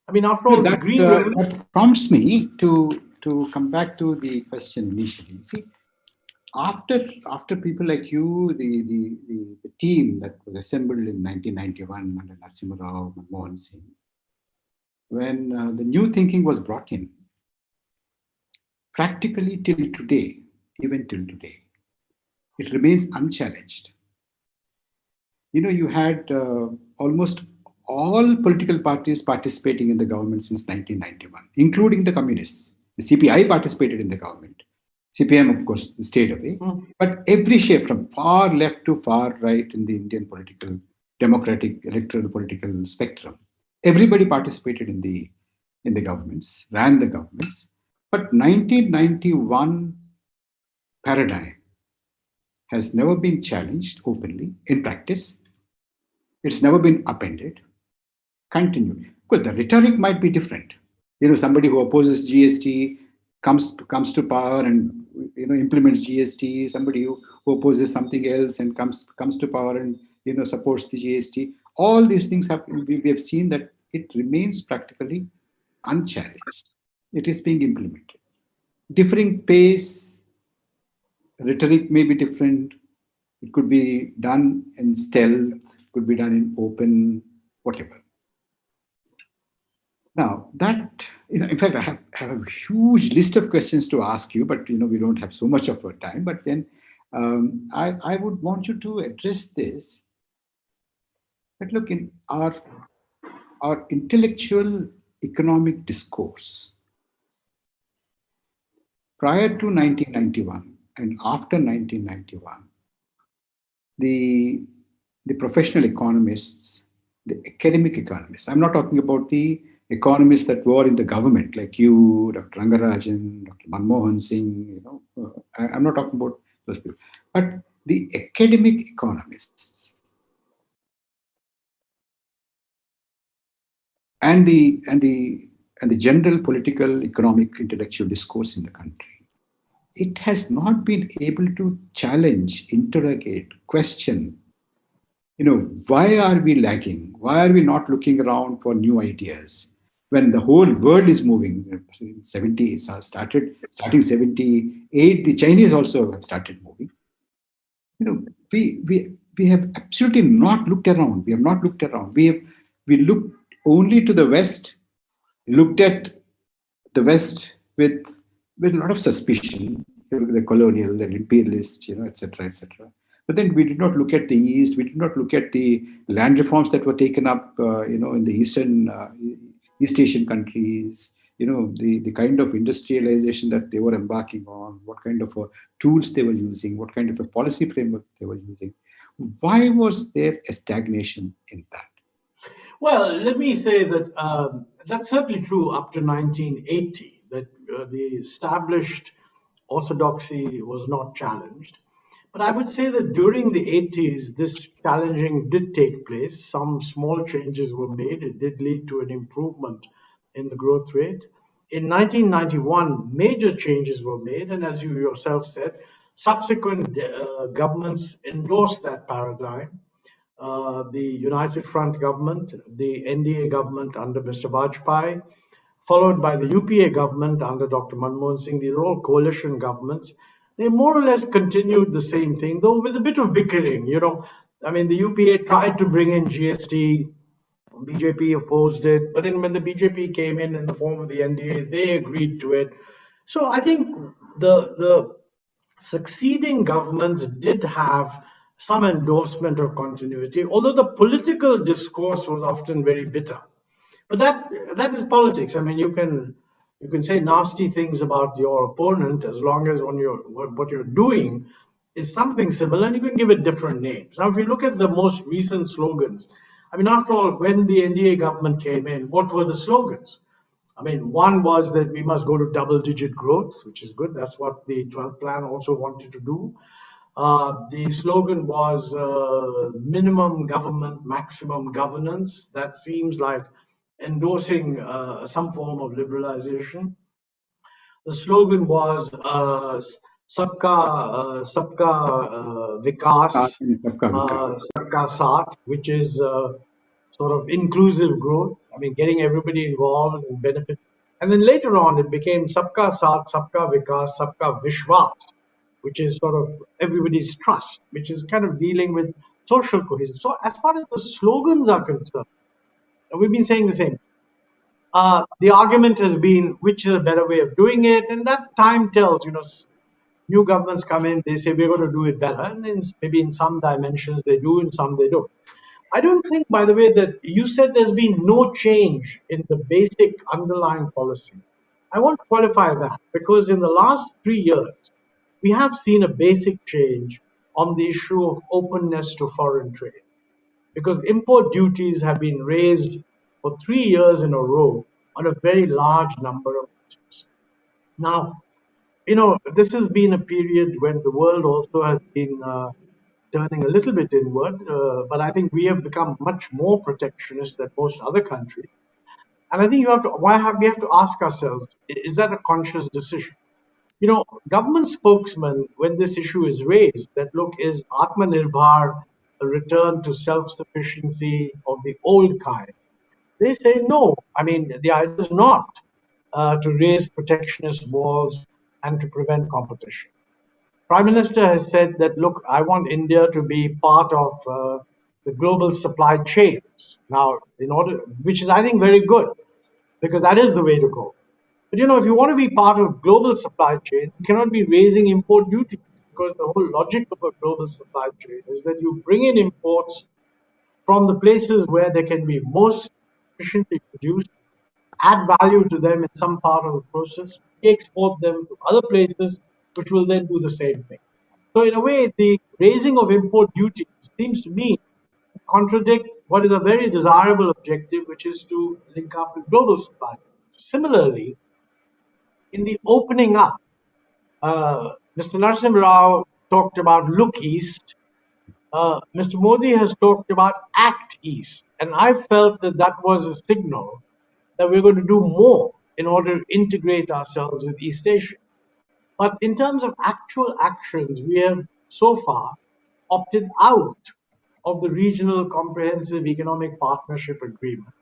[SPEAKER 3] I mean, after all, the Green Revolution...
[SPEAKER 2] That prompts me to come back to the question initially. See, after people like you, the team that was assembled in 1991 under Narasimha Rao, Manmohan Singh, when the new thinking was brought in, practically till today, even till today, it remains unchallenged. You had almost all political parties participating in the government since 1991, including the communists. The CPI participated in the government. CPM, of course, stayed away. But every shape, from far left to far right in the Indian political, democratic, electoral political spectrum, everybody participated in the governments, ran the governments. But 1991 paradigm has never been challenged openly in practice. It's never been upended, continued. Because the rhetoric might be different. Somebody who opposes GST comes to power and implements GST. Somebody who opposes something else and comes to power and supports the GST. All these things we have seen that it remains practically unchallenged. It is being implemented. Differing pace, rhetoric may be different. It could be done in stealth, it could be done in open, whatever. Now that, in fact, I have a huge list of questions to ask you, but we don't have so much of our time. But then I would want you to address this. But look, in our intellectual economic discourse, prior to 1991 and after 1991, the professional economists, the academic economists, I'm not talking about the economists that were in the government, like you, Dr. Rangarajan, Dr. Manmohan Singh, I'm not talking about those people, but the academic economists and the and the general political, economic, intellectual discourse in the country, it has not been able to challenge, interrogate, question, why are we lagging? Why are we not looking around for new ideas when the whole world is moving? 70s starting 78, the Chinese also have started moving. We have absolutely not looked around. We have not looked around. We looked only to the West, looked at the West with a lot of suspicion, the colonial and imperialist, etc., etc. But then we did not look at the East. We did not look at the land reforms that were taken up, in the East Asian countries. The kind of industrialization that they were embarking on, what kind of tools they were using, what kind of a policy framework they were using. Why was there a stagnation in that?
[SPEAKER 3] Well, let me say that that's certainly true up to 1980, that the established orthodoxy was not challenged. But I would say that during the 80s, this challenging did take place. Some small changes were made. It did lead to an improvement in the growth rate. In 1991, major changes were made. And as you yourself said, subsequent governments endorsed that paradigm. The United Front government, the NDA government under Mr. Vajpayee, followed by the UPA government under Dr. Manmohan Singh. These are all coalition governments. They more or less continued the same thing, though with a bit of bickering. The UPA tried to bring in GST, BJP opposed it, but then when the BJP came in the form of the NDA, they agreed to it. So I think the succeeding governments did have some endorsement of continuity, although the political discourse was often very bitter. But that is politics. You can say nasty things about your opponent as long as what you're doing is something similar, and you can give it different names. Now, if you look at the most recent slogans, after all, when the NDA government came in, what were the slogans? One was that we must go to double-digit growth, which is good. That's what the 12th plan also wanted to do. The slogan was minimum government, maximum governance. That seems like endorsing some form of liberalization. The slogan was Sabka Vikas, Sabka Saath, which is sort of inclusive growth. Getting everybody involved and benefit. And then later on, it became Sabka Saath, Sabka Vikas, Sabka Vishwas, which is sort of everybody's trust, which is kind of dealing with social cohesion. So as far as the slogans are concerned, we've been saying the same. The argument has been which is a better way of doing it, and that time tells. New governments come in, they say we're going to do it better, and then maybe in some dimensions they do, in some they don't. I don't think, by the way, that you said there's been no change in the basic underlying policy. I want to qualify that, because in the last 3 years, we have seen a basic change on the issue of openness to foreign trade, because import duties have been raised for 3 years in a row on a very large number of items. Now, this has been a period when the world also has been turning a little bit inward, but I think we have become much more protectionist than most other countries. And I think we have to ask ourselves, is that a conscious decision? Government spokesmen, when this issue is raised, that look, is Atmanirbhar a return to self-sufficiency of the old kind? They say no. The idea is not to raise protectionist walls and to prevent competition. Prime Minister has said that, look, I want India to be part of the global supply chains. Now, which is, I think, very good, because that is the way to go. But, if you want to be part of global supply chain, you cannot be raising import duties, because the whole logic of a global supply chain is that you bring in imports from the places where they can be most efficiently produced, add value to them in some part of the process, export them to other places, which will then do the same thing. So in a way, the raising of import duties seems to me to contradict what is a very desirable objective, which is to link up with global supply. Similarly, in the opening up, Mr. Narasimha Rao talked about look east. Mr. Modi has talked about act east. And I felt that was a signal that we're going to do more in order to integrate ourselves with East Asia. But in terms of actual actions, we have so far opted out of the Regional Comprehensive Economic Partnership Agreement,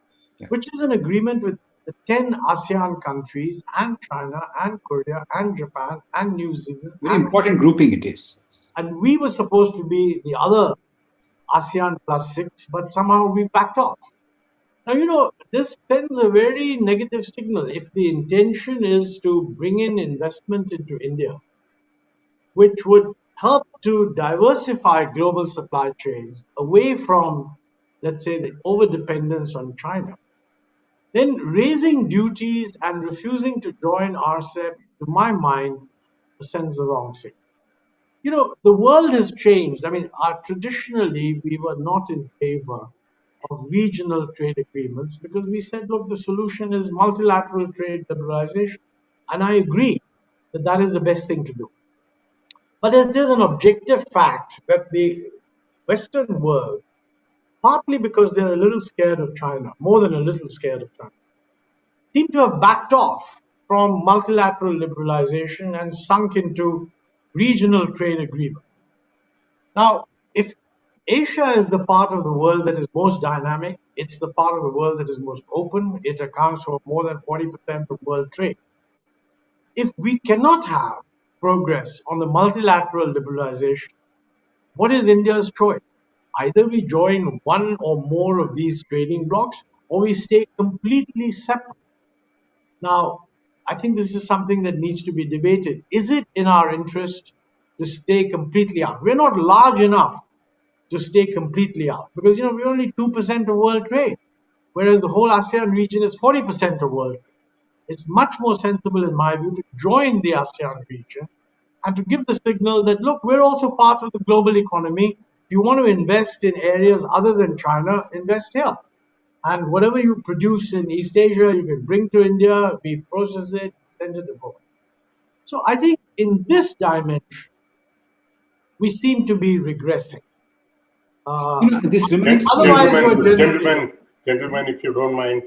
[SPEAKER 3] which is an agreement with the 10 ASEAN countries and China and Korea and Japan and New Zealand.
[SPEAKER 2] Very important grouping it is.
[SPEAKER 3] And we were supposed to be the other ASEAN +6, but somehow we backed off. Now, this sends a very negative signal. If the intention is to bring in investment into India, which would help to diversify global supply chains away from, let's say, the overdependence on China, then raising duties and refusing to join RCEP, to my mind, sends the wrong signal. The world has changed. I mean, traditionally, we were not in favor of regional trade agreements because we said, look, the solution is multilateral trade liberalization. And I agree that that is the best thing to do. But it is an objective fact that the Western world, partly because they're a little scared of China, more than a little scared of China, seem to have backed off from multilateral liberalization and sunk into regional trade agreements. Now, if Asia is the part of the world that is most dynamic, it's the part of the world that is most open, it accounts for more than 40% of world trade. If we cannot have progress on the multilateral liberalization, what is India's choice? Either we join one or more of these trading blocs, or we stay completely separate. Now, I think this is something that needs to be debated. Is it in our interest to stay completely out? We're not large enough to stay completely out because, we're only 2% of world trade, whereas the whole ASEAN region is 40% of world trade. It's much more sensible, in my view, to join the ASEAN region and to give the signal that, look, we're also part of the global economy. If you want to invest in areas other than China, invest here. And whatever you produce in East Asia, you can bring to India, we process it, send it abroad. So I think in this dimension, we seem to be regressing.
[SPEAKER 2] This reminds
[SPEAKER 1] gentlemen, if you don't mind,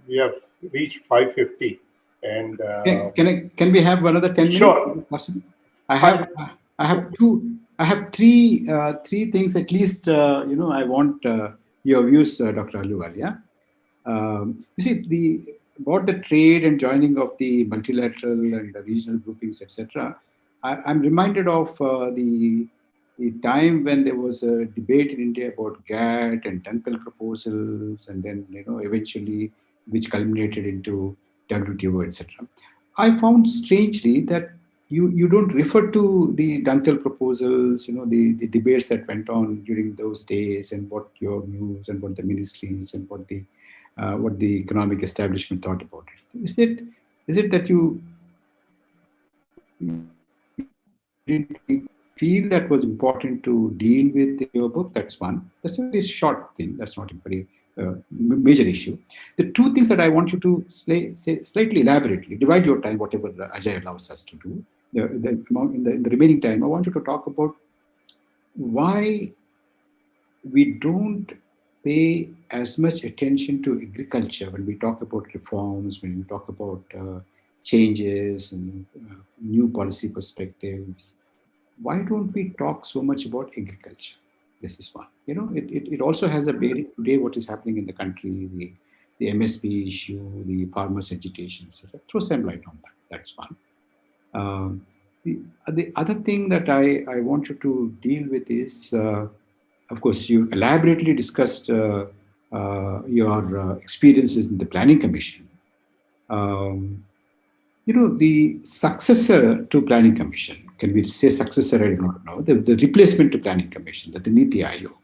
[SPEAKER 1] we have reached 5:50, and
[SPEAKER 2] can we have another 10 minutes?
[SPEAKER 1] Sure.
[SPEAKER 2] I have three things at least. I want your views, Dr. Ahluwalia. You see, about the trade and joining of the multilateral and the regional groupings, etc. I'm reminded of the time when there was a debate in India about GATT and Dunkel proposals, and then eventually which culminated into WTO, etc. I found strangely that you don't refer to the Dunkel proposals, the debates that went on during those days, and what your views and what the ministries and what the economic establishment thought about it. Is it that you feel that was important to deal with in your book? That's one. That's a very short thing. That's not a very major issue. The two things that I want you to say slightly elaborately, divide your time, whatever Ajay allows us to do. In the remaining time, I want you to talk about why we don't pay as much attention to agriculture when we talk about reforms, when we talk about changes and new policy perspectives. Why don't we talk so much about agriculture? This is one. It also has a bearing today what is happening in the country, the MSP issue, the farmers' agitation, etc. Throw some light on that. That's one. The other thing that I want you to deal with is, of course, you elaborately discussed your experiences in the Planning Commission. The successor to Planning Commission, can we say successor? I do not know. The replacement to Planning Commission, the Niti Aayog,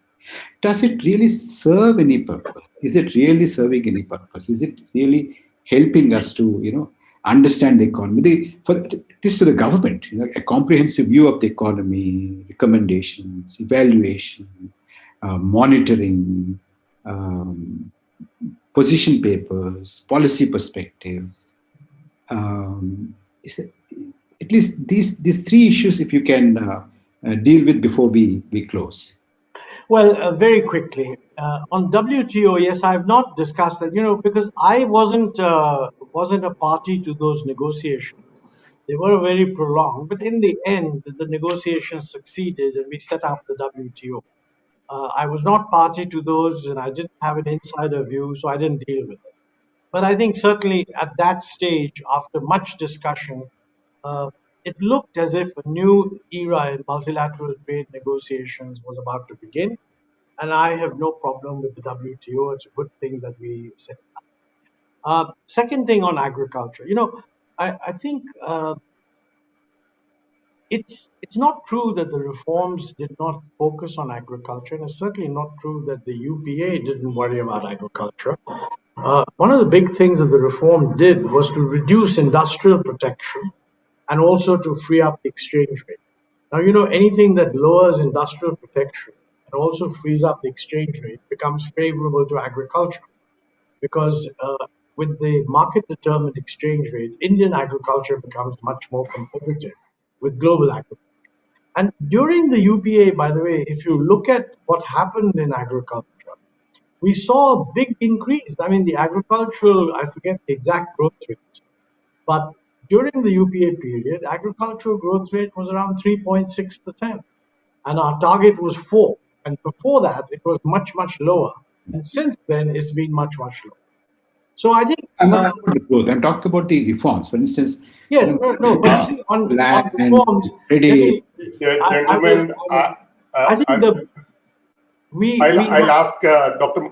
[SPEAKER 2] does it really serve any purpose? Is it really serving any purpose? Is it really helping us to, understand the economy? This to the government, a comprehensive view of the economy, recommendations, evaluation, monitoring, position papers, policy perspectives. At least these three issues, if you can deal with before we close.
[SPEAKER 3] Well, very quickly on WTO, yes, I have not discussed that. Because I wasn't a party to those negotiations. They were very prolonged, but in the end, the negotiations succeeded, and we set up the WTO. I was not party to those, and I didn't have an insider view, so I didn't deal with it. But I think certainly at that stage, after much discussion, uh, it looked as if a new era in multilateral trade negotiations was about to begin. And I have no problem with the WTO. It's a good thing that we set it up. Second thing on agriculture, I think it's not true that the reforms did not focus on agriculture, and it's certainly not true that the UPA didn't worry about agriculture. One of the big things that the reform did was to reduce industrial protection and also to free up the exchange rate. Now, anything that lowers industrial protection and also frees up the exchange rate becomes favorable to agriculture because with the market determined exchange rate, Indian agriculture becomes much more competitive with global agriculture. And during the UPA, by the way, if you look at what happened in agriculture, we saw a big increase. I mean, the agricultural, I forget the exact growth rates, but during the UPA period, agricultural growth rate was around 3.6%, and our target was 4. And before that, it was much, much lower. And since then, it's been much, much lower. So I think
[SPEAKER 2] I'm not talking about the growth. I'm talking about the reforms. For instance,
[SPEAKER 3] yes, no, but you see, on reforms,
[SPEAKER 1] gentlemen,
[SPEAKER 3] I think
[SPEAKER 1] I'll ask Dr.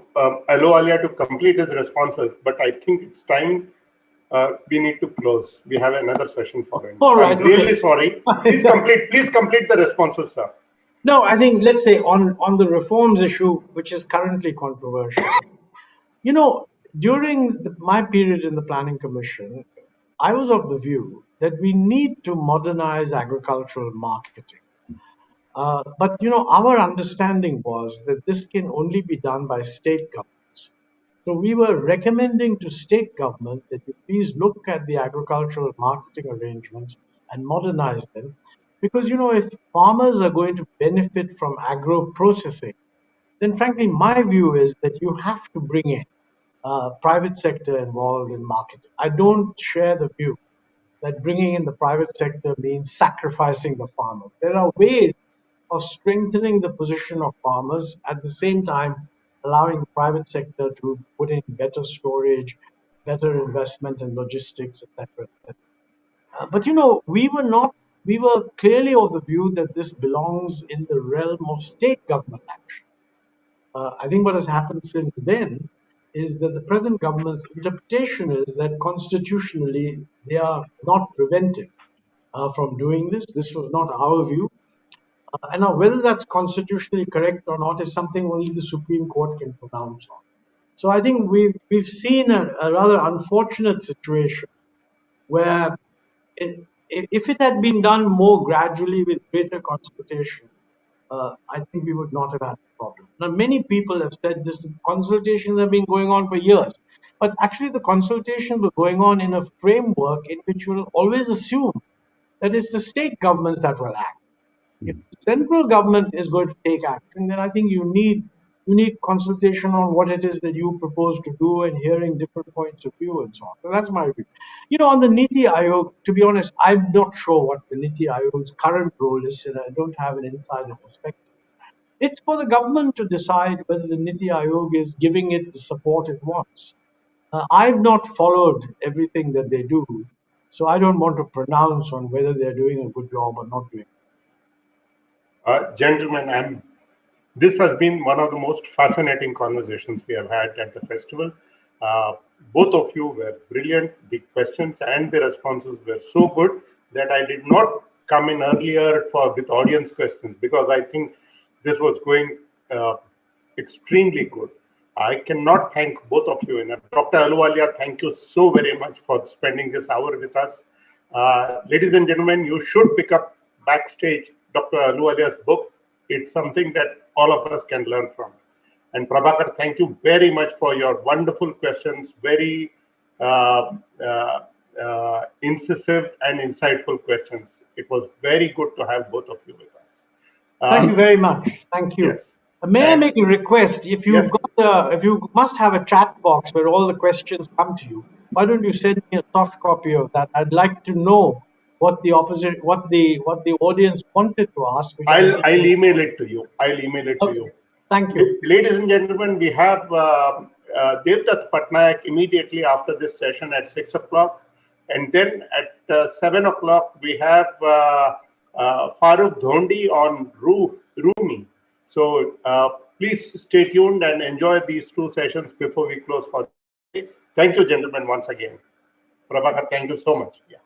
[SPEAKER 1] Ahluwalia to complete his responses, but I think it's time we need to close. We have another session for him.
[SPEAKER 3] All right,
[SPEAKER 1] I'm really sorry. Please complete the responses, sir.
[SPEAKER 3] No, I think, let's say on the reforms issue, which is currently controversial, during my period in the Planning Commission, I was of the view that we need to modernize agricultural marketing. But our understanding was that this can only be done by state governments. So we were recommending to state government that you please look at the agricultural marketing arrangements and modernize them. Because if farmers are going to benefit from agro processing, then frankly, my view is that you have to bring in private sector involved in marketing. I don't share the view that bringing in the private sector means sacrificing the farmers. There are ways of strengthening the position of farmers at the same time allowing the private sector to put in better storage, better investment in logistics, etc. But we were clearly of the view that this belongs in the realm of state government action. I think what has happened since then is that the present government's interpretation is that constitutionally they are not prevented from doing this. This was not our view. And now whether that's constitutionally correct or not is something only the Supreme Court can pronounce on. So I think we've seen a rather unfortunate situation where if it had been done more gradually with greater consultation, I think we would not have had a problem. Now, many people have said this consultations have been going on for years, but actually the consultations were going on in a framework in which you will always assume that it's the state governments that will act. If the central government is going to take action, then I think you need consultation on what it is that you propose to do and hearing different points of view and so on. So that's my view. On the Niti Aayog, to be honest, I'm not sure what the Niti Aayog's current role is, and I don't have an insider perspective. It's for the government to decide whether the Niti Aayog is giving it the support it wants. I've not followed everything that they do, so I don't want to pronounce on whether they're doing a good job or not doing.
[SPEAKER 1] Gentlemen, this has been one of the most fascinating conversations we have had at the festival. Both of you were brilliant. The questions and the responses were so good that I did not come in earlier with audience questions because I think this was going extremely good. I cannot thank both of you enough. Dr. Ahluwalia, thank you so very much for spending this hour with us. Ladies and gentlemen, you should pick up Backstage, Dr. Ahluwalia's book. It's something that all of us can learn from. And Prabhakar, thank you very much for your wonderful questions, very incisive and insightful questions. It was very good to have both of you with us.
[SPEAKER 3] Thank you very much. Thank you.
[SPEAKER 1] Yes.
[SPEAKER 3] May I make a request? If you've
[SPEAKER 1] Yes.
[SPEAKER 3] got if you must have a chat box where all the questions come to you, why don't you send me a soft copy of that? I'd like to know what the audience wanted to ask. Which I
[SPEAKER 1] I'll email it to you. I'll email it to
[SPEAKER 3] Okay.
[SPEAKER 1] you.
[SPEAKER 3] Thank you.
[SPEAKER 1] Ladies and gentlemen, we have Devdutt Patnaik immediately after this session at 6 o'clock. And then at 7 o'clock, we have Farooq Dhondi on Rumi. So please stay tuned and enjoy these two sessions before we close for today. Thank you, gentlemen, once again. Prabhakar, thank you so much. Yeah.